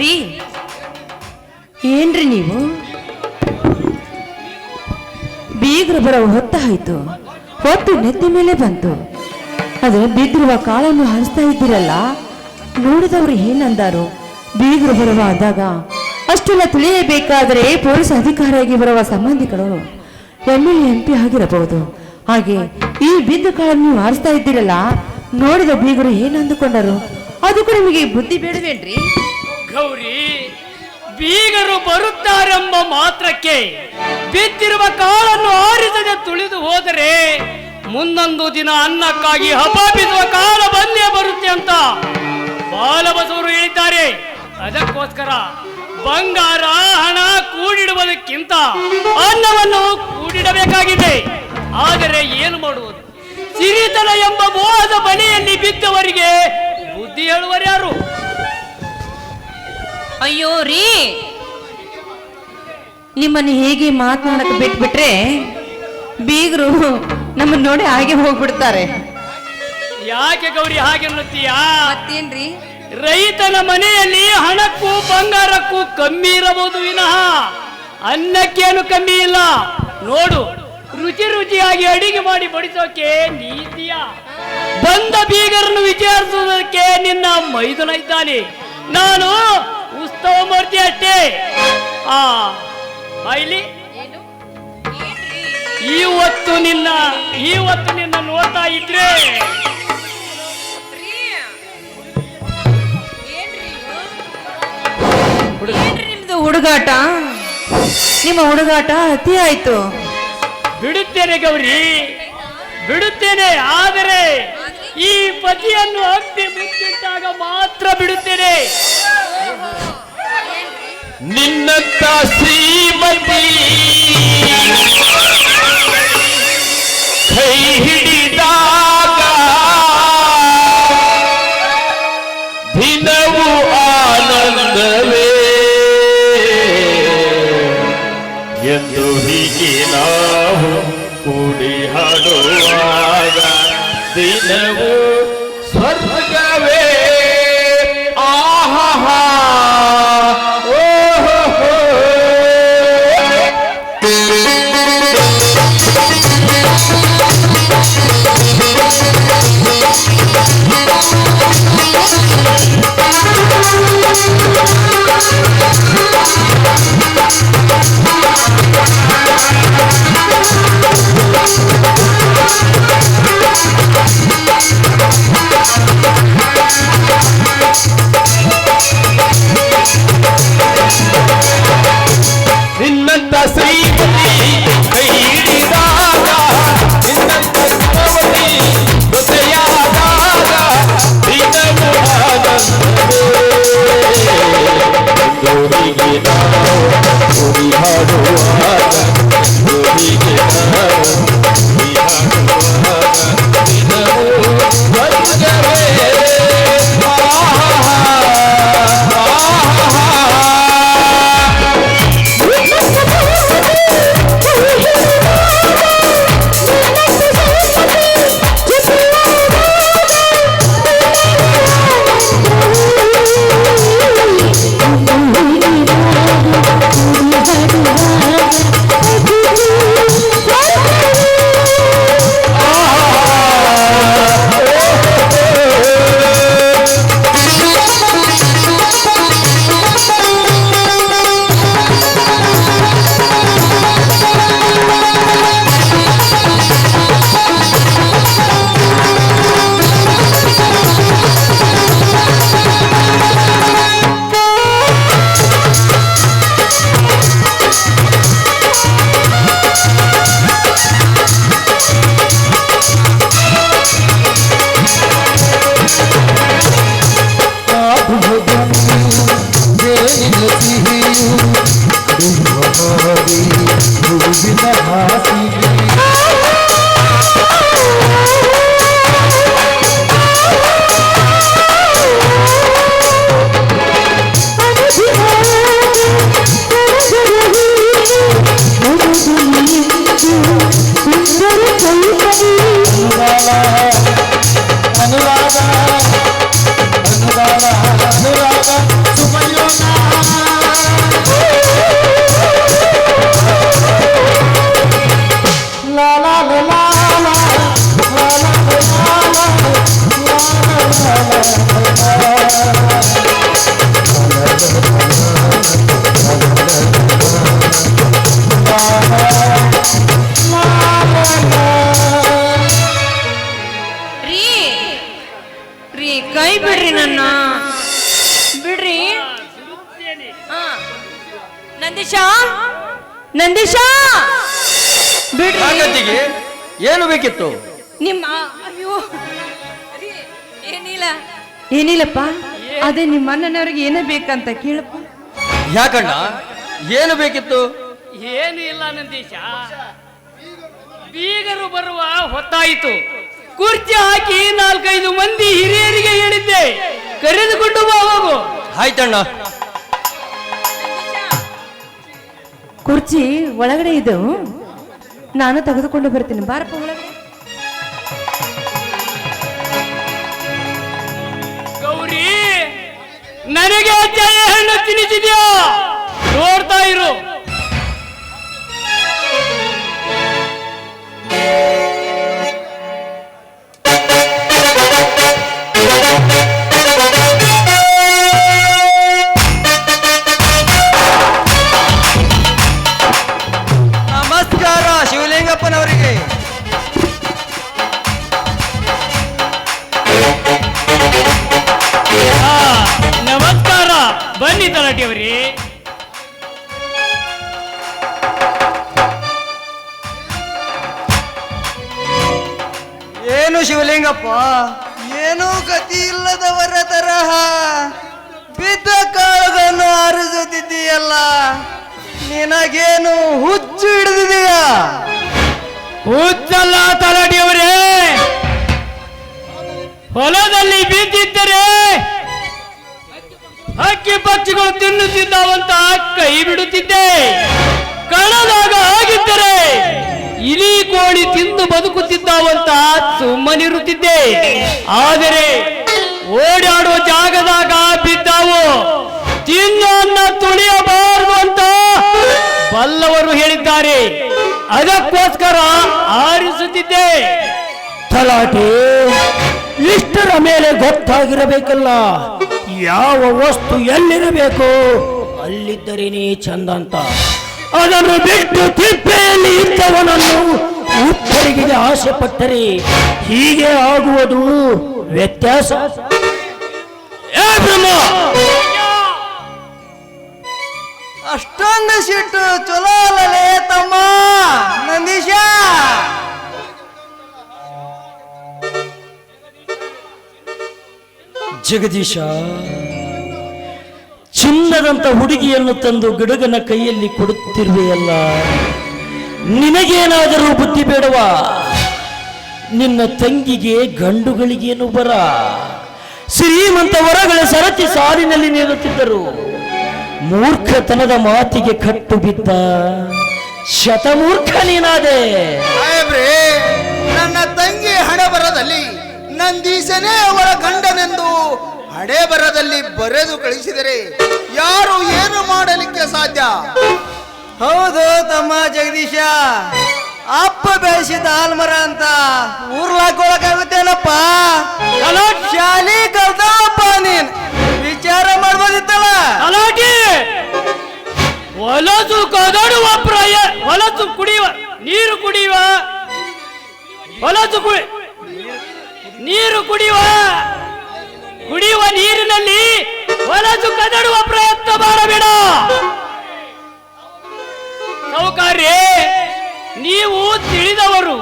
ರೀ ಏನ್ರಿ ನೀವು ಬೀಗರು ಬರೋ ಹೊತ್ತಾಯ್ತು, ಹೊತ್ತು ನೆತ್ತಿ ಮೇಲೆ ಬಂತು. ಆದ್ರೆ ಬಿದ್ದಿರುವ ಕಾಳನ್ನು ಹರಿಸ್ತಾ ಇದ್ದೀರಲ್ಲ, ನೋಡಿದವರು ಏನಂದಾರು? ಬೀಗರು ಬರುವ ಆದಾಗ ಅಷ್ಟೆಲ್ಲ ತಿಳಿಯಬೇಕಾದರೆ ಪೊಲೀಸ್ ಅಧಿಕಾರಿಯಾಗಿ ಬರುವ ಸಂಬಂಧಿಗಳು MLA MP ಆಗಿರಬಹುದು. ಹಾಗೆ ಈ ಬಿದ್ದು ಕಾಳನ್ನು ನೀವು ಹಾರಿಸ್ತಾ ಇದ್ದೀರಲ್ಲ, ನೋಡಿದ ಬೀಗರು ಏನು ಅಂದುಕೊಂಡರು? ಅದಕ್ಕೂ ನಿಮಗೆ ಬುದ್ಧಿ ಬೇಡವೇನ್ರಿ? ಗೌರಿ, ಬೀಗರು ಬರುತ್ತಾರೆಂಬ ಮಾತ್ರಕ್ಕೆ ಬಿದ್ದಿರುವ ಕಾಳನ್ನು ಆರಿಸದೆ ತುಳಿದು ಹೋದರೆ ಮುಂದೊಂದು ದಿನ ಅನ್ನಕ್ಕಾಗಿ ಹಪಾಪಿಸುವ ಕಾಲ ಬಂದೇ ಬರುತ್ತೆ ಅಂತ ಬಾಲಬಸವರು ಹೇಳಿದ್ದಾರೆ. ಅದಕ್ಕೋಸ್ಕರ ಬಂಗಾರ ಹಣ ಕೂಡಿಡುವುದಕ್ಕಿಂತ ಅನ್ನವನ್ನು ಕೂಡಿಡಬೇಕಾಗಿದೆ. ಆದರೆ ಏನು ಮಾಡುವುದು? ಸಿರಿತನ ಎಂಬ ಮೋಹದ ಬಲೆಯಲ್ಲಿ ಬಿದ್ದವರಿಗೆ ಬುದ್ಧಿ ಹೇಳುವರ್ಯಾರು? ಅಯ್ಯೋ ರೀ, ನಿಮ್ಮನ್ನು ಹೇಗೆ ಮಾತನಾಡಕ್ಕೆ ಬಿಟ್ಬಿಟ್ರೆ ಬೀಗರು ನಮ್ಮನ್ನು ನೋಡಿ ಹಾಗೆ ಹೋಗ್ಬಿಡ್ತಾರೆ. ಯಾಕೆ ಗೌರಿ ಹಾಗೆ ಅನ್ನುತ್ತೀಯಾ? ಮತ್ತೇನ್ರಿ? ರೈತನ ಮನೆಯಲ್ಲಿ ಹಣಕ್ಕೂ ಬಂಗಾರಕ್ಕೂ ಕಮ್ಮಿ ಇರಬಹುದು ವಿನಃ ಅನ್ನಕ್ಕೇನು ಕಮ್ಮಿ ಇಲ್ಲ. ನೋಡು, ರುಚಿ ರುಚಿಯಾಗಿ ಅಡಿಗೆ ಮಾಡಿ ಬಡಿಸೋಕೆ ನೀತಿಯ ಬಂದ ಬೀಗರನ್ನು ವಿಚಾರಿಸುವುದಕ್ಕೆ ನಿನ್ನ ಮೈದುನ ಇದ್ದಾನೆ. ನಾನು ಉತ್ಸವ ಮೂರ್ತಿ ಅಷ್ಟೇ. ಬಾಯಿಲಿ ಇವತ್ತು ನಿನ್ನ ನೋಡ್ತಾ ಇದ್ರೆ ನಿಮ್ದು ಹುಡುಗಾಟ, ನಿಮ್ಮ ಹುಡುಗಾಟ ಅತಿ ಆಯ್ತು. ಬಿಡುತ್ತೇನೆ ಗೌರಿ, ಬಿಡುತ್ತೇನೆ. ಆದರೆ ಈ ಪತಿಯನ್ನು ಅಗ್ನಿ ಮುಚ್ಚಿಟ್ಟಾಗ ಮಾತ್ರ ಬಿಡುತ್ತೇನೆ. ನಿನ್ನಂತ ಶ್ರೀಮತಿ ಕೈ ಹಿಡಿದಾಗ ದಿನವೂ ಆನಂದವೇ ಎಂದು ಹೀಗೆ ನಾವು ಕೂಡಿ ಹಾಡುವಾಗ ದಿನವೂ ಸ್ವರ್ಗವೇ. ಆಹಾ ನಿನ್ನಂತ ಶ್ರೀಮತಿ ಕೈ ಹಿಡಿದಾಗ ನಿನ್ನಂತ ಸರವತಿ ಜೊತೆಯಾದಾಗ ದಿನವೂ ಆನಂದವೇ ಜೋಡಿಗೆ ನಾವು ಗುಡಿ ಹಾಡುವಾಗ ಜೋಡಿಗೆ ನಾವು ಗುಡಿ ಹಾಡುವಾಗ ದಿನವೂ ಸ್ವರ್ಗವೇ. ಅನುರಾಗ ಸುಮಯೋನ ನಂದೀಶ ಬಿಡಿ. ಹಾಗಂತಿಗೆ ಏನು ಬೇಕಿತ್ತು? ನಿಮ್ಮ ಅಯ್ಯೋ ಏನಿಲ್ಲಪ್ಪ, ಅದೇ ನಿಮ್ಮ ಅಣ್ಣನವ್ರಿಗೆ ಏನೇ ಬೇಕಂತ ಕೇಳಪ್ಪ. ಯಾಕಣ್ಣ, ಏನು ಬೇಕಿತ್ತು? ಏನು ಇಲ್ಲ ನಂದೀಶ, ಬೀಗರು ಬರುವ ಹೊತ್ತಾಯಿತು. ಕುರ್ಚಿ ಹಾಕಿ 4-5 ಮಂದಿ ಹಿರಿಯರಿಗೆ ಹೇಳಿದ್ದೆ, ಕರೆದುಕೊಂಡು ಬಾ ಹೋಗು. ಆಯ್ತಣ್ಣ. ಕುರ್ಚಿ ಒಳಗಡೆ ಇದು, ನಾನು ತೆಗೆದುಕೊಂಡು ಬರ್ತೀನಿ. ಬಾರಪ್ಪ ಒಳಗಡೆ. ಗೌರಿ, ನನಗೆ ಜಯ ಹಣ್ಣು ತಿನ್ನಿಸಿದ್ಯಾ? ನೋಡ್ತಾ ಇರು. ನಮಸ್ಕಾರ ಶಿವಲಿಂಗಪ್ಪನವರಿಗೆ. ನಮಸ್ಕಾರ, ಬನ್ನಿ ತಲಾಟಿಯವರೇ. ಏನು ಶಿವಲಿಂಗಪ್ಪ, ಏನೂ ಗತಿ ಇಲ್ಲದವರ ತರಹ ಬಿದ್ದ ಕಾಳುಗಳನ್ನು ಆರಿಸುತ್ತಿದ್ದೀಯಲ್ಲ, ನಿನಗೇನು ಹುಚ್ಚು ಹಿಡಿದಿದೆಯಾ? ಹುಚ್ಚಲ್ಲ ತಲಾಟಿಯವರೇ, ಹೊಲದಲ್ಲಿ ಬಿದ್ದಿದ್ದರೆ ಹಕ್ಕಿ ಪಕ್ಷಿಗಳು ತಿನ್ನುತ್ತಿದ್ದಾವಂತ ಕೈ ಬಿಡುತ್ತಿದ್ದೆ. ಕಣದಾಗ ಆಗಿದ್ದರೆ ಇಲಿ ಕೋಳಿ ತಿಂದು ಬದುಕುತ್ತಿದ್ದಾವಂತ ಸುಮ್ಮನಿರುತ್ತಿದ್ದೆ. ಆದರೆ ಓಡಾಡುವ ಜಾಗದಾಗ ಬಿದ್ದಾವು, ತಿನ್ನು ಅನ್ನ ತುಳಿಯಬಾರದು ಅಂತ ಬಲ್ಲವರು ಹೇಳಿದ್ದಾರೆ. ಅದಕ್ಕೋಸ್ಕರ ಆರಿಸುತ್ತಿದ್ದೆ. ತಲಾಟೆ, ಇಷ್ಟರ ಮೇಲೆ ಗೊತ್ತಾಗಿರಬೇಕಲ್ಲ, ಯಾವ ವಸ್ತು ಎಲ್ಲಿರಬೇಕು ಅಲ್ಲಿದ್ದರೇನೇ ಚಂದ ಅಂತ. ಅದನ್ನು ಬಿಟ್ಟು ತಿಪ್ಪೆಯಲ್ಲಿ ಇದ್ದವನನ್ನು ಉತ್ತರಿಗೆ ಆಸೆ ಪಟ್ಟರೆ ಹೀಗೆ ಆಗುವುದು ವ್ಯತ್ಯಾಸ. ಏ ಬ್ರಹ್ಮ, ಅಷ್ಟೊಂದು ಸಿಟ್ಟು ಚಲೋ ಅಲ್ಲಲೇ ತಮ್ಮ ನಂದೀಶ. ಜಗದೀಶ, ಚಿನ್ನದಂತ ಹುಡುಗಿಯನ್ನು ತಂದು ಗಿಡುಗನ ಕೈಯಲ್ಲಿ ಕೊಡುತ್ತಿರುವೆಯಲ್ಲ, ನಿನಗೇನಾದರೂ ಬುದ್ಧಿ ಬೇಡವಾ? ನಿನ್ನ ತಂಗಿಗೆ ಗಂಡುಗಳಿಗೇನು ಬರ? ಶ್ರೀಮಂತ ವರಗಳ ಸರತಿ ಸಾಲಿನಲ್ಲಿ ನಿಲ್ಲುತ್ತಿದ್ದರು. ಮೂರ್ಖತನದ ಮಾತಿಗೆ ಕಟ್ಟು ಬಿದ್ದ ಶತಮೂರ್ಖ ನೀನಾದೆ. ಸಾಹೇಬ್ರೇ, ನನ್ನ ತಂಗಿ ಹಣೆ ಬರದಲ್ಲಿ ನಂದೀಶನೇ ಅವಳ ಗಂಡನೆಂದು ಹಣೆ ಬರದಲ್ಲಿ ಬರೆದು ಕಳಿಸಿದರೆ ಯಾರು ಏನು ಮಾಡಲಿಕ್ಕೆ ಸಾಧ್ಯ? ಹೌದು ತಮ್ಮ ಜಗದೀಶ, ಅಪ್ಪ ಬೆಳೆಸಿದ ಆಲ್ಮರ ಅಂತ ಊರ್ಲಾಕೊಳಕಾಗುತ್ತೇನಪ್ಪ? ಶಾಲಿ ಕಲ್ತವಪ್ಪ ನೀನ್, ವಿಚಾರ ಮಾಡ್ಬೋದಿತ್ತಲ್ಲ. ತಲಾಟಿ, ಹೊಲಸು ಕದಡುವ ಹೊಲಸು ಕುಡಿಯುವ ನೀರು ಕುಡಿಯುವ ಹೊಲಸು ನೀರು ಕುಡಿಯುವ ನೀರಿನಲ್ಲಿ ಹೊಲಸು ಕದಡುವ ಪ್ರಯತ್ನ ಮಾಡಬೇಡ. ಸೌಕರ್ಯ, ನೀವು ತಿಳಿದವರು,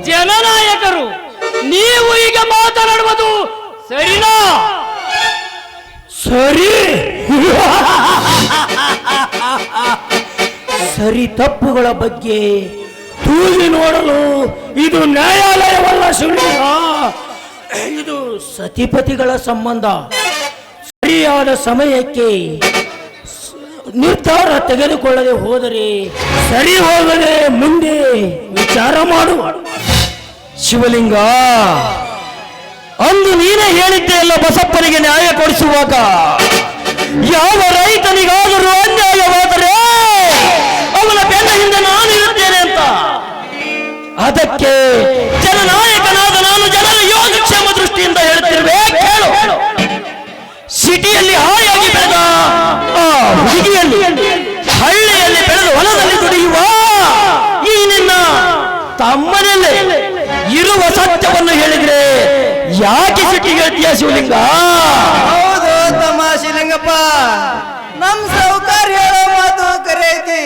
ಜನನಾಯಕರು, ನೀವು ಈಗ ಮಾತನಾಡುವುದು ಸರಿನಾ? ಸರಿ ಸರಿ ತಪ್ಪುಗಳ ಬಗ್ಗೆ ತೂಗಿ ನೋಡಲು ಇದು ನ್ಯಾಯಾಲಯವಲ್ಲ ಶಿವಲಿಂಗ, ಇದು ಸತಿಪತಿಗಳ ಸಂಬಂಧ. ಸರಿಯಾದ ಸಮಯಕ್ಕೆ ನಿರ್ಧಾರ ತೆಗೆದುಕೊಳ್ಳದೆ ಹೋದರೆ ಸರಿ ಹೋಗದೆ ಮುಂದೆ ವಿಚಾರ ಮಾಡು. ಶಿವಲಿಂಗ, ಅಂದು ನೀನೇ ಹೇಳಿದ್ದೆ ಅಲ್ಲ, ಬಸಪ್ಪನಿಗೆ ನ್ಯಾಯ ಕೊಡಿಸುವಾಗ ಯಾವ ರೈತನಿಗಾದರೂ ಅನ್ಯಾಯವಾದರೆ ಅವನ ಬೆನ್ನ ಹಿಂದೆ ನಾನು ಇರುತ್ತೇನೆ ಅಂತ. ಅದಕ್ಕೆ ಜನನಾಯಕನಾದ ನಾನು ಜನರ ಯೋಗಕ್ಷೇಮ ದೃಷ್ಟಿಯಿಂದ ಹೇಳುತ್ತಿರುವೆ, ಕೇಳು. ಸಿಟಿಯಲ್ಲಿ ಹಾಯಾಗಿ ಬೆಳೆದ ಆ ಹುಡುಗಿಯಲ್ಲಿ ಹಳ್ಳಿಯಲ್ಲಿ ಬೆಳೆದು ಹೊಲದಲ್ಲಿ ದುಡಿಯುವ ಈ ನಿನ್ನ ತಮ್ಮನಲ್ಲೇ ಇರುವ ಸತ್ಯವನ್ನು ಹೇಳಿದ್ರೆ ಯಾಕೆ ಸಿಟಿ ಹೇಳ್ತೀಯ ಶಿವಲಿಂಗ? ಹೌದು ತಮ್ಮ ಶಿವಲಿಂಗಪ್ಪ, ನಮ್ ಸೌಕರ್ಯ ಹೇಳೋ ಮಾತು ಕರೆ ಐತಿ.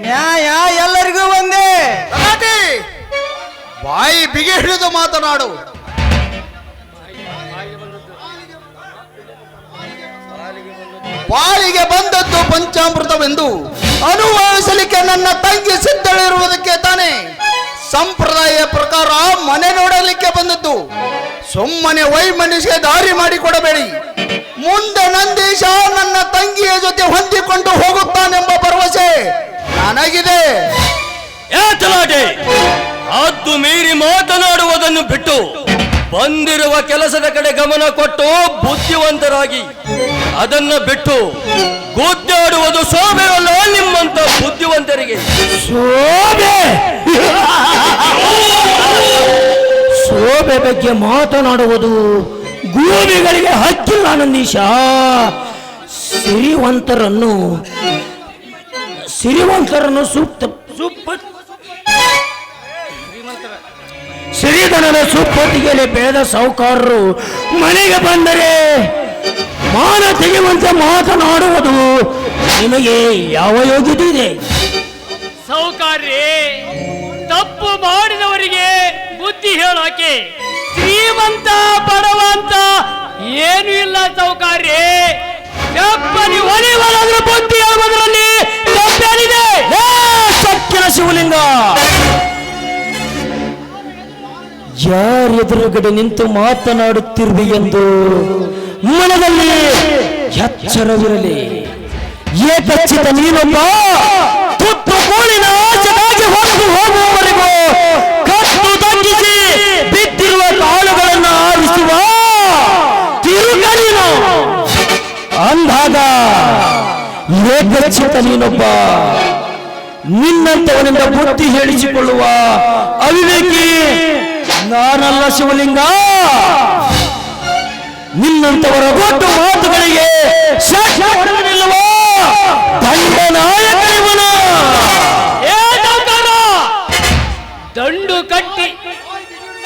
ನ್ಯಾಯ ಬಿಗಿ ಹಿಡಿದು ಮಾತನಾಡು. ಪಾಲಿಗೆ ಬಂದದ್ದು ಪಂಚಾಮೃತವೆಂದು ಅನುಭವಿಸಲಿಕ್ಕೆ ನನ್ನ ತಂಗಿ ಸಿದ್ಧಳಿರುವುದಕ್ಕೆ ತಾನೆ ಸಂಪ್ರದಾಯ ಪ್ರಕಾರ ಮನೆ ನೋಡಲಿಕ್ಕೆ ಬಂದದ್ದು. ಸುಮ್ಮನೆ ವೈಮನಸ್ಸಿಗೆ ದಾರಿ ಮಾಡಿಕೊಡಬೇಡಿ. ಮುಂದೆ ನಂದೀಶ ನನ್ನ ತಂಗಿಯ ಜೊತೆ ಹೊಂದಿಕೊಂಡು ಹೋಗುತ್ತಾನೆಂಬ ಭರವಸೆ ನನಗಿದೆ. ಅದು ಮೀರಿ ಮಾತನಾಡುವುದನ್ನು ಬಿಟ್ಟು ಬಂದಿರುವ ಕೆಲಸದ ಕಡೆ ಗಮನ ಕೊಟ್ಟು ಬುದ್ಧಿವಂತರಾಗಿ ಅದನ್ನು ಬಿಟ್ಟು ಗುದ್ದಾಡುವುದು ಶೋಭೆಯಲ್ಲ ನಿಮ್ಮಂತ ಬುದ್ಧಿವಂತರಿಗೆ. ಶೋಭೆ ಬಗ್ಗೆ ಮಾತನಾಡುವುದು ಗೂಬಿಗಳಿಗೆ ಹಕ್ಕಿಲ್ಲ ನಂದೀಶ. ಸಿರಿವಂತರನ್ನು ಸಿರಿಧನದ ಸುಪ್ಪತ್ತಿಗೆಯಲ್ಲಿ ಬೆಳೆದ ಸಾಹುಕಾರರು ಮನೆಗೆ ಬಂದರೆ ಮಾನ ತೆಗೆಯುವಂತೆ ಮಾತನಾಡುವುದು ನಿಮಗೆ ಯಾವ ಯೋಗ್ಯತೆ ಇದೆ? ಸಾಹುಕಾರ್ರೆ, ತಪ್ಪು ಮಾಡಿದವರಿಗೆ ಬುದ್ಧಿ ಹೇಳೋಕೆ ಶ್ರೀಮಂತ ಬಡವ ಅಂತ ಏನು ಇಲ್ಲ ಸಾಹುಕಾರ್ರೆ. ತಪ್ಪನಿ ಒಲಿವಲಾದ್ರೂ ಬುದ್ಧಿ ಹೇಳುವುದರಲ್ಲಿ ತಪ್ಪೇನಿದೆ? ಸಕ್ಕಿನ ಶಿವಲಿಂಗ, ಯಾರೆದುರುಗಡೆ ನಿಂತು ಮಾತನಾಡುತ್ತಿರುವೆ ಎಂದು ಮನದಲ್ಲಿ ಎಚ್ಚರವಿರಲಿ. ಏಕಚ್ಚಿತ ನೀನೊಬ್ಬ ತುತ್ತು ಕೋಳಿನ ಆಚೆಗಾಗಿ ಹೊರಟು ಹೋಗುವವರೆಗೂ ಕತ್ತು ತಗ್ಗಿಸಿ ಬಿದ್ದಿರುವ ಕಾಳುಗಳನ್ನು ಆರಿಸುವ ತಿರುಗಲಿನು. ಅಂದಾಗ ಏಕಚ್ಚಿತ ನೀನೊಬ್ಬ ನಿನ್ನಂತವನಿಂದ ಬುದ್ಧಿ ಹೇಳಿಸಿಕೊಳ್ಳುವ ಅವಿವೇಕಿ ನಾನಲ್ಲ ಶಿವಲಿಂಗ. ನಿನ್ನಂತವರ ದೊಡ್ಡ ಮಾತುಗಳಿಗೆ ಸಾಕ್ಷ್ಯ ಹೊರಗಡೆಯಿಲ್ಲವ ದಂಡನಾಯಕ ಇವನು. ದಂಡು ಕಟ್ಟಿ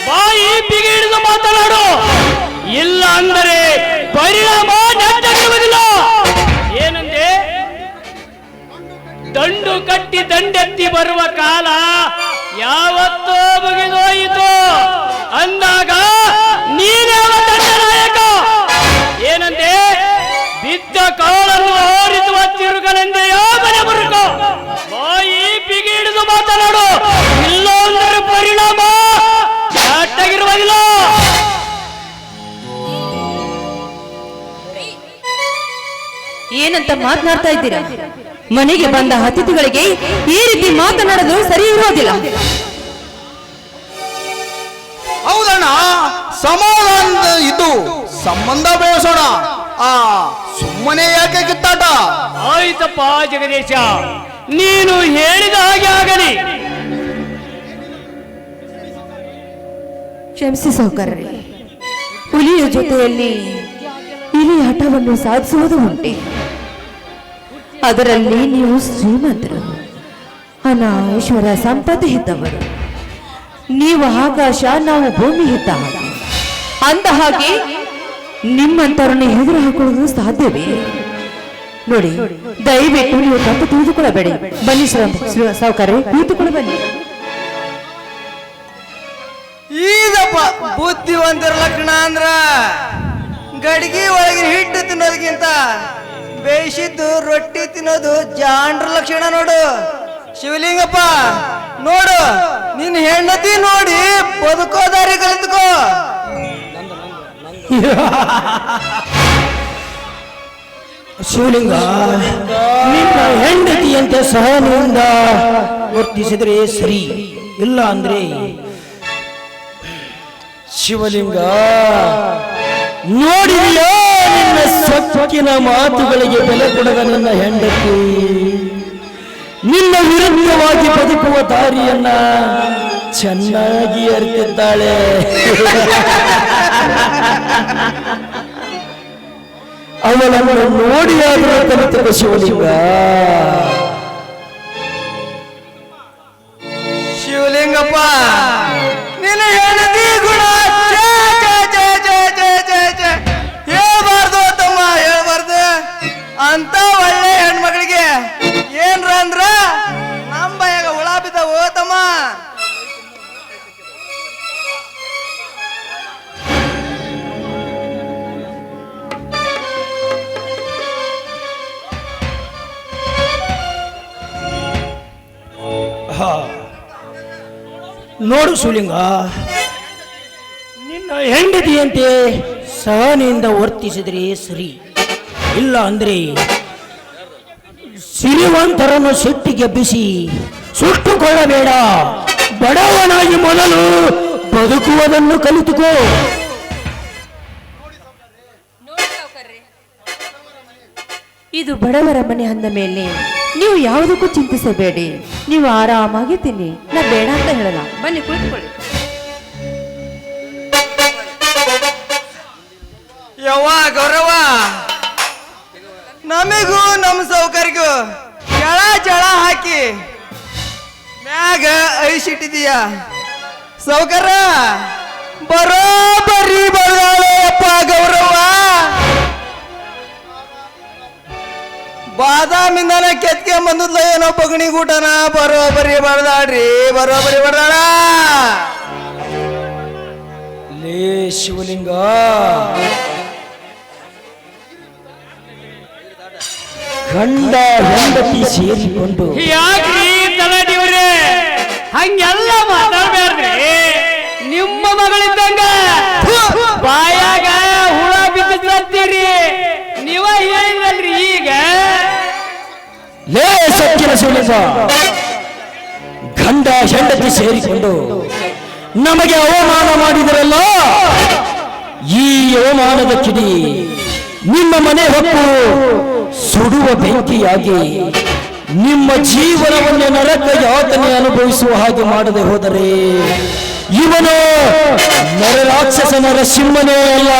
ಬಾಯಿ ಬಿಗಿ ಹಿಡಿದು ಮಾತನಾಡು, ಇಲ್ಲ ಅಂದರೆ ಪರಿಣಾಮ ನೆಟ್ಟಗಿರುವುದಿಲ್ಲ. ಏನಂದೆ? ದಂಡು ಕಟ್ಟಿ ದಂಡೆತ್ತಿ ಬರುವ ಕಾಲ ಯಾವತ್ತೋ ಮುಗಿದೋಯಿತು ಅಂದಾಗ ನೀನೇವ ದಂಡನಾಯಕ? ಏನಂದೆ? ಬಿದ್ದ ಕಾಳನ್ನು ಓರಿಸುವ ತಿರುಗಲೆಂದೆ ಯಾವನೇ ಬರುಕ. ಬಾಯಿ ಬಿಗಿ ಹಿಡಿದು ಮಾತನಾಡು, ಇಲ್ಲ ಅಂದರೆ ಪರಿಣಾಮ ನೆಟ್ಟಗಿರುವುದಿಲ್ಲ. ಏನಂತ ಮಾತನಾಡ್ತಾ ಇದ್ದೀರಾ? ಮನೆಗೆ ಬಂದ ಅತಿಥಿಗಳಿಗೆ ಈ ರೀತಿ ಮಾತನಾಡೋದು ಸರಿ ಇರೋದಿಲ್ಲ. ಹೌದಣ್ಣ, ಸಮಾಧಾನ ಇದು ಸಂಬಂಧ ಬೆಳೆಸೋಣ. ಸುಮ್ಮನೆ ಯಾಕೆ ಕಿತ್ತಾಟ? ಆಯ್ತಪ್ಪ ಜಗದೀಶ, ನೀನು ಹೇಳಿದ ಹಾಗೆ ಆಗಲಿ. ಕ್ಷಮಿಸಿ ಸಾಹುಕಾರರೇ, ಹುಲಿಯ ಜೊತೆಯಲ್ಲಿ ಇಲಿ ಹಠವನ್ನು ಸಾಧಿಸುವುದು ಉಂಟೆ. ಅದರಲ್ಲಿ ನೀವು ಶ್ರೀಮಂತರು, ಹಣ ಐಶ್ವರ್ಯ ಸಂಪತ್ತು ಇದ್ದವರು. ನೀವು ಆಕಾಶ, ನಾವು ಭೂಮಿ ಇದ್ದ ಹಾಗೆ. ಅಂದ ಹಾಗೆ ನಿಮ್ಮಂತರನ್ನು ಎದುರು ಹಾಕೊಳ್ಳುವುದು ಸಾಧ್ಯವೇ? ನೋಡಿ, ದಯವಿಟ್ಟು ನೀವು ತಪ್ಪು ತಿಳಿದುಕೊಳ್ಳಬೇಡಿ. ಬನ್ನಿ ಸಾಹುಕಾರರೇ, ತಿಳಿದುಕೊಳ್ಳ ಬನ್ನಿ. ಈಗಪ್ಪ ಬುದ್ಧಿವಂತರ ಲಕ್ಷಣ ಅಂದ್ರ ಗಡಿಗೆ ಒಳಗಿನ ಹಿಟ್ಟು ತಿನ್ನೋದಕ್ಕಿಂತ ಬೇಯಿಸಿದ್ದು ರೊಟ್ಟಿ ತಿನ್ನೋದು ಜಾಂಡ್ರ ಲಕ್ಷಣ ನೋಡು. ಶಿವಲಿಂಗಪ್ಪ ನೋಡು, ನಿನ್ನ ಹೆಂಡತಿ ನೋಡಿ ಬದುಕೋ ದಾರಿ ಕಲಿತುಕೋ. ಶಿವಲಿಂಗ, ನಿನ್ನ ಹೆಂಡತಿಯಂತೆ ಸಹನೆಯಿಂದ ವರ್ತಿಸಿದರೆ ಸರಿ, ಇಲ್ಲ ಅಂದ್ರೆ ಶಿವಲಿಂಗ ನೋಡಿದೆಯೋ ನಿನ್ನ ಸೊಕ್ಕಿನ ಮಾತುಗಳಿಗೆ ಬೆಲೆ ಕೊಡದ ನನ್ನ ಹೆಂಡತಿ ನಿನ್ನ ವಿರುದ್ಧವಾಗಿ ಬದುಕುವ ದಾರಿಯನ್ನ ಚೆನ್ನಾಗಿ ಅರಿತಿದ್ದಾಳೆ. ಅವಳನ್ನು ನೋಡಿಯಾದರೂ ಕಲಿತದ ಶಿವಲಿಂಗ. ಶಿವಲಿಂಗಪ್ಪ, ನಿನ್ನ ಹೆಂಡತಿ ಗುಣ ಹೇಳ್ಬಾರ್ದು ತಮ್ಮ, ಹೇಳ್ಬಾರ್ದು. ಅಂತ ಒಳ್ಳೆ ಹೆಣ್ಮಕ್ಳಿಗೆ ಏನ್ರ ಅಂದ್ರ ನಮ್ಮ ಬಾಯಾಗ ಹುಳ ಬಿದ್ದಾವು ತಮ್ಮ. ನೋಡು ಶಿವಲಿಂಗ, ನಿನ್ನ ಹೆಂಡತಿಯಂತೆ ಸಹನೆಯಿಂದ ವರ್ತಿಸಿದರೆ ಸರಿ, ಇಲ್ಲ ಅಂದ್ರೆ ಸಿರಿವಂತರನ್ನು ಸಿಟ್ಟಿಗೆಬ್ಬಿಸಿ ಸುಟ್ಟುಕೊಳ್ಳಬೇಡ. ಬಡವನಾಗಿ ಮೊದಲು ಬದುಕುವುದನ್ನು ಕಲಿತುಕೋ. ಇದು ಬಡವರ ಮನೆ ಅಂದ ಮೇಲೆ ನೀವು ಯಾವುದಕ್ಕೂ ಚಿಂತಿಸಬೇಡಿ. ನೀವು ಆರಾಮಾಗಿ ತಿನ್ನಿ, ನಾ ಬೇಡ ಅಂತ ಹೇಳಲ್ಲ. ಬನ್ನಿ ಕುಳಿತುಕೊಳ್ಳಿ. ಯವ್ವ ಗೌರವ, ನಮಿಗೂ ನಮ್ಮ ಸೌಕರ್ಗೂ ಜಳ ಹಾಕಿ ಮ್ಯಾಗ ಐಸಿಟ್ಟಿದೀಯ. ಸೌಕರ್ಯ ಬರೋಬ್ಬರಿ ಬರಪ್ಪ ಗೌರವ. ಬಾದಾಮಿಂದನ ಕೆತ್ಕೆ ಬಂದದ್ಲ ಏನೋ ಪಗಣಿ ಊಟನ ಬರೋಬ್ಬರಿ ಬಡ್ದಾಡ್ರಿ, ಬರೋಬ್ಬರಿ ಬಡ್ದಾಡ. ಲೇ ಶಿವಲಿಂಗ, ಗಂಡ ಹೆಂಡತಿ ಸೇರಿಕೊಂಡು ಯಾಕ್ರಿ ತಲಾಟಿವ್ರೆ ಹಂಗೆಲ್ಲ ಮಾತಾಡ್ಬೇಡ್ರಿ. ನಿಮ್ಮ ಮಗಳಿದ್ದಂಗ ಬಾಯಾಗ ಹುಳ ಬಿದ್ದಂತೀರಿ. ನೀವ ಹೇಳಿದ್ರಲ್ರಿ ಈಗ. ಲೇ ಸಕ್ಕಿನ ಶಿವಲಿಂಗ, ಗಂಡ ಹೆಂಡತಿ ಸೇರಿಕೊಂಡು ನಮಗೆ ಅವಮಾನ ಮಾಡಿದರಲ್ಲ, ಈ ಅವಮಾನದ ಕಿಡಿ ನಿಮ್ಮ ಮನೆ ಹೊಕ್ಕು ಸುಡುವ ಬೆಂಕಿಯಾಗಿ ನಿಮ್ಮ ಜೀವನವನ್ನೇ ನರಕ ಯಾತನೆ ಅನುಭವಿಸುವ ಹಾಗೆ ಮಾಡದೆ ಹೋದರೆ ಇವನು ನರರಾಕ್ಷಸ ನರಸಿಂಹನೇ ಅಲ್ಲ.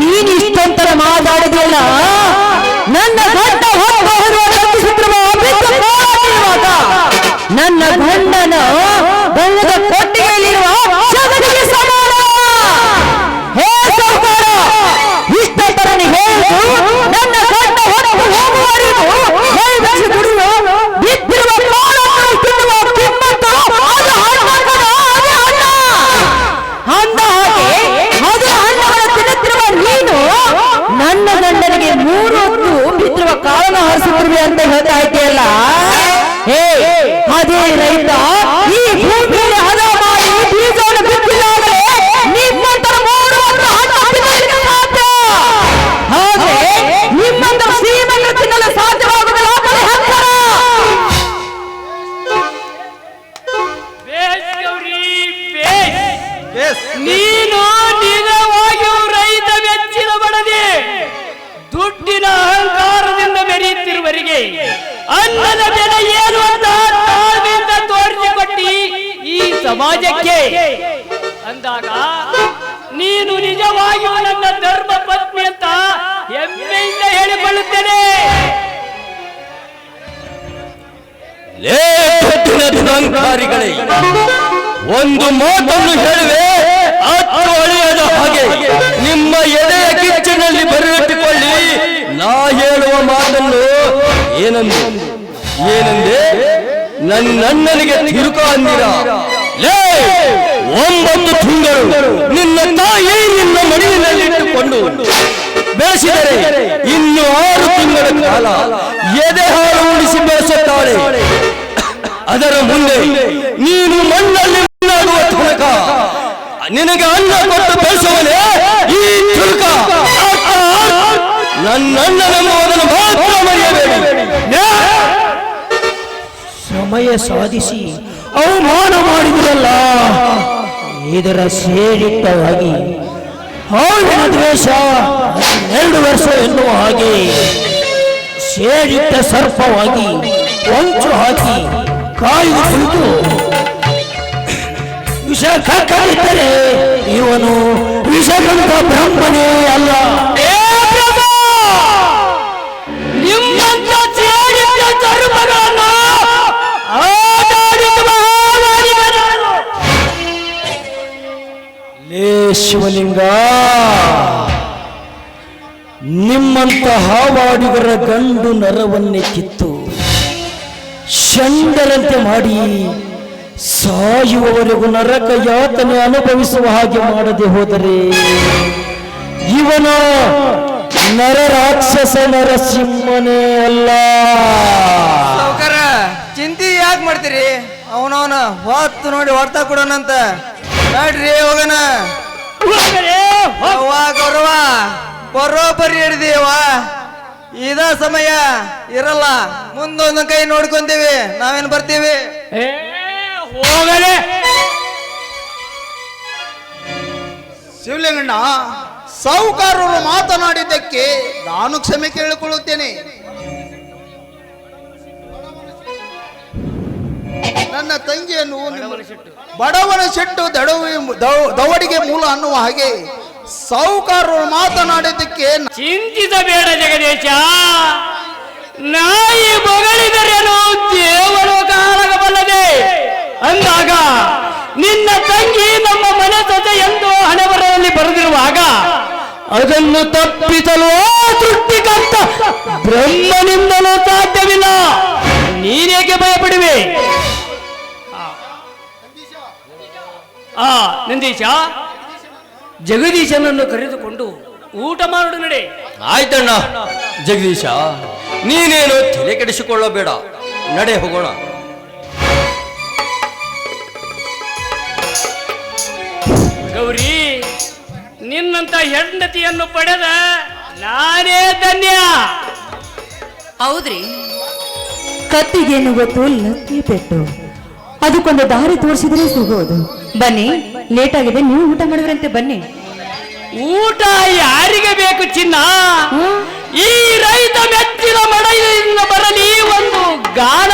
ನೀನು ಇಷ್ಟೊಂತರ ಮಾತಾಡಿದೆಯಲ್ಲ, ನನ್ನ ಗಂಡ ನನ್ನ ಗಂಡನ ಗಂಡದ ಕೊಟ್ಟಿಗೆಯಲ್ಲಿರುವ ಶಗನಿಗೆ ಸಮಾನ. ಹೇ ಸೌಕಾರ, ಇಷ್ಟೊತ್ತರನಿ ಹೇಳು, ನನ್ನ ಗಂಡ ಹೊರಗೆ ಹೋಗುವವರೆಗೂ ಕೈ ಬಿಡುವ ಬಿದ್ದಿರುವ ಕಾಳನ್ನು ತಿನ್ನುವ ಕಿಮ್ಮತ್ತು ಅದು ಹಣ್ಣಗಳ ಅಣ್ಣ. ಅಂದ ಹಾಗೆ ಅದು ಹಣ್ಣಗಳ ತಿನ್ನುತ್ತಿರುವ ನೀನು ನನ್ನ ಗಂಡನಿಗೆ 3 ಹೊತ್ತು ಬಿದ್ದಿರುವ ಕಾಳನ್ನು ಹರಿಸುತ್ತಿರುವೆ ಅಂತ ಹೇಳ್ತಾ ಇದೆಯಲ್ಲ. ಅದೇ ರೈತ ಈ ಭೂಮಿಯಲ್ಲಿ ಹದ ಮಾಡಿ ಬೀಜವನ್ನು ಬಿತ್ತಿಲ್ಲ ನಿಮ್ಮಂತರ 3 ಹೊತ್ತು ಹಣ್ಣು ತಿನ್ನಲಿಕ್ಕೆ ಸಾಧ್ಯ. ಆದರೆ ನಿಮ್ಮಂತರ ಶ್ರೀಮಂತರು ತಿನ್ನಲು ಸಾಧ್ಯವಾಗುವುದಿಲ್ಲ. Base Gauri base. ನೀನು ನಿಜವಾಗಿಯೂ ರೈತ ಮೆಚ್ಚಿನ ಬಡದೆ ದುಡ್ಡಿನ ಅಹಂಕಾರದಿಂದ ಮೆರೆಯುತ್ತಿರುವವರಿಗೆ ಅನ್ನದ ಬೆಲೆ ಏನು ಅಂತ ತಾಳ್ಮೆಯಿಂದ ತೋರಿಸಿಕೊಟ್ಟಿ ಈ ಸಮಾಜಕ್ಕೆ ಅಂದಾಗ ನೀನು ನಿಜವಾಗಿಯೂ ನನ್ನ ಧರ್ಮ ಪತ್ನಿ ಅಂತ ಹೆಮ್ಮೆಯಿಂದ ಹೇಳಿಕೊಳ್ಳುತ್ತೇನೆ. ಲೇ ದುಡ್ಡಿನ ದುರಂಕಾರಿಗಳೇ, ಒಂದು ಮಾತನ್ನು ಹೇಳುವೆ, ಅತ್ತು ಅಳಿಯದ ಹಾಗೆ ನಿಮ್ಮ ಎದೆಯ ಕಿಚ್ಚಿನಲ್ಲಿ ಬರೆದಿಟ್ಟುಕೊಳ್ಳಿ. ನಾ ಹೇಳುವ ಮಾತನ್ನು ಏನಂದೆ ನನ್ನನಿಗೆ ತಿರುಕ ಅಂದಿರ. ಲೇ 9 ತಿಂಗಳು ನಿನ್ನ ತಾಯಿ ನಿನ್ನ ಮಡಿಲಿನಲ್ಲಿಟ್ಟುಕೊಂಡು ಬೆಳೆಸಿದರೆ ಇನ್ನು 6 ತಿಂಗಳ ಕಾಲ ಎದೆ ಹಾಲು ಉಳಿಸಿ ಬೆಳೆಸುತ್ತಾಳೆ. ಅದರ ಮುಂದೆ ನೀನು ಮಣ್ಣಲ್ಲಿ ಮಣ್ಣಾಗುವ ತನಕ ನಿನಗೆ ಅನ್ನ ಕೊಟ್ಟು ಬೆಳೆಸುವನೇ ಈ ಚುರುಕ. ನನ್ನನ್ನೆಂಬುದನ್ನು ಮಾತ್ರ ಮರೆಯಬೇಡಿ. ಸಮಯ ಸಾಧಿಸಿ ಅವಮಾನ ಮಾಡಿದಿರಲ್ಲ, ಇದರ ಸೇರಿಟ್ಟವಾಗಿ ಹಾವಿನ ದ್ವೇಷ 2 ವರ್ಷ ಎನ್ನುವ ಹಾಗೆ ಸೇರಿಟ್ಟ ಸರ್ಪವಾಗಿ ಹೊಂಚು ಹಾಕಿ ಕಾಯ್ದು ಕುಳಿತು ವಿಷ ಕಕ್ಕಿದ್ದರೆ ಇವನು ವಿಷಗಂಧ ಬ್ರಹ್ಮನೇ ಅಲ್ಲ. ನಿಮ್ಮಂತ ಸೇರಿದ್ದ ಧರ್ಮಗಳನ್ನು ಆಟಾಡಿಸುವ ಹಾವಾಡಿಗರು. ಲೇ ಶಿವಲಿಂಗ, ನಿಮ್ಮಂತ ಹಾವಾಡಿಗರ ಗಂಡು ನರವನ್ನೇ ಕಿತ್ತು ಷಂಡರಂತೆ ಮಾಡಿ ಸಾಯುವವರೆಗೂ ನರಕ ಯಾತನೆ ಅನುಭವಿಸುವ ಹಾಗೆ ಮಾಡದೆ ಹೋದರೆ ಇವನ ನರರಾಕ್ಷಸ ನರಸಿಂಹನೇ ಅಲ್ಲ. ಸಾವ್ಕಾರ ಚಿಂತೆ ಯಾಕೆ ಮಾಡ್ತೀರಿ? ಅವನವನ ಹೊತ್ತು ನೋಡಿ ಹೊಡ್ತಾ ಕೊಡೋಣಂತ ನೋಡ್ರಿ ಹೋಗಣ. ಅವ್ವ ಗೌರವ ಬರೋಬ್ಬರಿ ಹಿಡ್ದೀವ. ಇದ ಸಮಯ ಇರಲ್ಲ, ಮುಂದೊಂದು ಕೈ ನೋಡ್ಕೊಂತೀವಿ, ನಾವೇನ್ ಬರ್ತೀವಿ. ಹೋಗಲೇ ಶಿವಲಿಂಗಣ್ಣ, ಸಾಹುಕಾರರು ಮಾತನಾಡಿದ್ದಕ್ಕೆ ನಾನು ಕ್ಷಮೆ ಕೇಳಿಕೊಳ್ಳುತ್ತೇನೆ. ನನ್ನ ತಂಗಿಯನ್ನು ಬಡವನ ಸಿಟ್ಟು ದವಡಿಗೆ ಮೂಲ ಅನ್ನುವ ಹಾಗೆ ಸಾಹುಕಾರರು ಮಾತನಾಡಿದ್ದಕ್ಕೆ ಚಿಂತಿಸಬೇಡ ಜಗದೀಶ. ನಾಯಿ ಬಗಳಿದರೇನು ದೇವರು ಕಾಳಗಬಲ್ಲದೆ ಅಂದಾಗ ನಿನ್ನ ತಂಗಿ ನಮ್ಮ ಮನೆ ಜೊತೆ ಎಂದು ಹಣೆಬರಹದಲ್ಲಿ ಬರೆದಿರುವಾಗ ಅದನ್ನು ತಪ್ಪಿಸಲು ತೃಪ್ತಿಕಂತ ಬ್ರಹ್ಮನಿಂದಲೂ ಸಾಧ್ಯವಿಲ್ಲ. ನೀನೇಕೆ ಭಯಪಡಿವೆ? ನಂದೀಶ, ಜಗದೀಶನನ್ನು ಕರೆದುಕೊಂಡು ಊಟ ಮಾಡು ನಡೆ. ಆಯ್ತಣ್ಣ ಜಗದೀಶ, ನೀನೇನು ತಲೆ ಕೆಡಿಸಿಕೊಳ್ಳಬೇಡ, ನಡೆ ಹೋಗೋಣ. ಗೌರಿ, ನಿನ್ನಂತ ಹೆಂಡತಿಯನ್ನು ಪಡೆದ ನಾನೇ ಧನ್ಯ. ಹೌದ್ರಿ, ಕತ್ತಿಗೇನು ಗೊತ್ತು, ಲತ್ತಿ ಪೆಟ್ಟು. ಅದಕ್ಕೊಂದು ದಾರಿ ತೋರಿಸಿದ್ರೆ ಸಿಗೋದು. ಬನ್ನಿ, ಲೇಟ್ ಆಗಿದೆ, ನೀವು ಊಟ ಮಾಡಿದ್ರಂತೆ, ಬನ್ನಿ. ಊಟ ಯಾರಿಗೆ ಬೇಕು ಚಿನ್ನ? ಈ ರೈತ ಮೆಚ್ಚಿನ ಮಡೆಯಿಂದ ಬರಲಿ ಒಂದು ಗಾನ.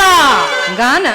ಗಾನ?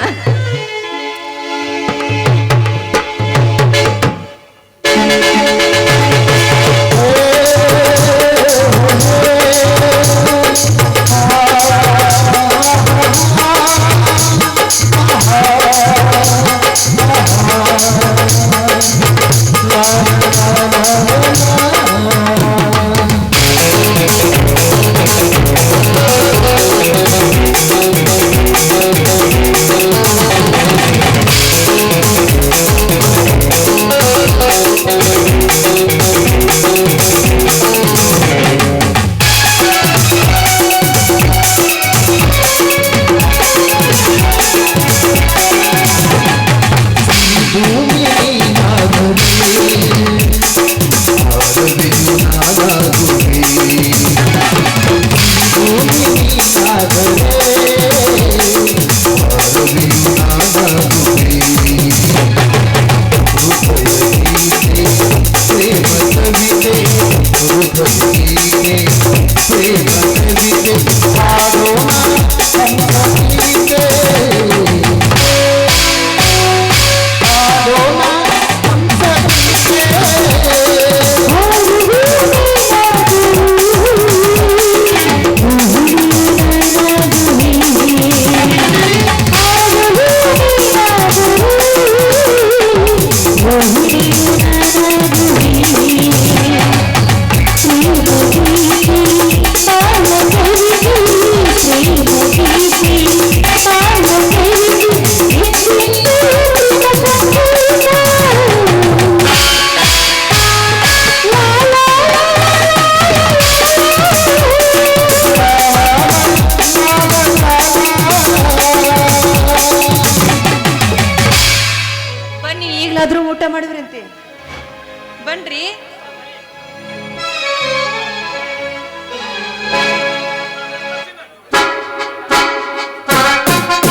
ಊಟ ಮಾಡಿದ್ರಂತೆ, ಬನ್ರಿ.